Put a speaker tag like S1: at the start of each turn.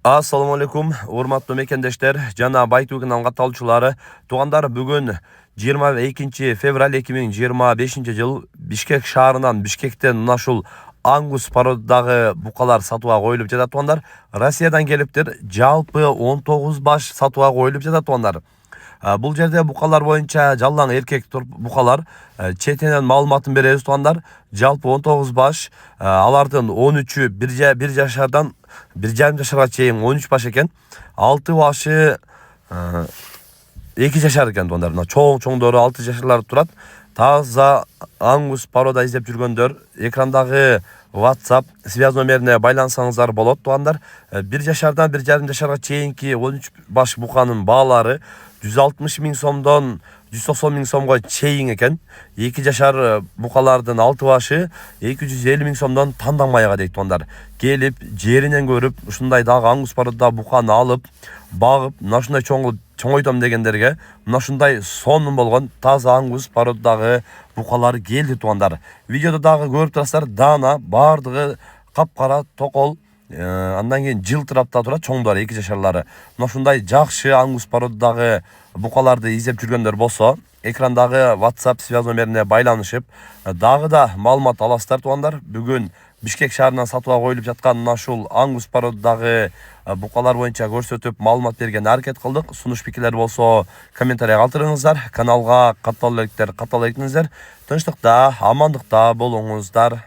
S1: Assalamu alaikum, урматтуу мекендештер жана Байтуу каналынын катталуучулары. Туугандар, бүгүн 22 февраль 2025 жыл Бишкек шаарынан, Бишкектен мына ушул Ангус породдагы букалар сатууга коюлуп жатат туугандар. Россиядан келиптир. Жалпы 19 баш сатууга коюлуп жатат туугандар. Бул жерде букалар боюнча жалаң эркек букалар четинен маалыматын беребиз туугандар. Жалпы 19 баш, алардын 13-ü 1 жашардан 1,5 жашарга чейин 13 баш экен. 6 башы 2 жашар экен туугандар. Мына чоңдору 6 жашарлар турат. Таза Ангус порода издеп жүргөндөр экрандагы WhatsApp связь номерине байлансаңыздар болот туугандар. 1 жашардан 1,5 жашарга чейинки 13 баш буканын баалары 160 000 сомдон 190 000 сомго чейин экен. 2 жашар букалардын 6 башы 250 000 сомдон тандамайга дейт туугандар. Келип жеринен көрүп, ушундай дагы Ангус порода буканы алып, багып, мына ушундай чоңойтом дегендерге мына ушундай сонун болгон таза Ангус породдагы букалар келди туугандар. Видеодо дагы көрүп турасыздар, даана бардыгы капкара токол, андан кийин жылтырап да турат чоңдору 2 жашарлары. Мына ушундай жакшы Ангус породдагы букаларды издеп жүргөндөр болсо, экрандагы WhatsApp связь номерине байланышып, дагы да маалымат аласыздар туугандар. Бүгүн Бишкек шаарынан сатууга коюлуп жаткан мына ушул Ангус породдагы букалар боюнча көрсөтүп, маалымат берген аракет кылдык. Сунуш пикирлер болсо комментарий калтырыңыздар. Каналга каттала электер, каттала электиңиздер. Тынчтыкта, амандыкта болуңуздар.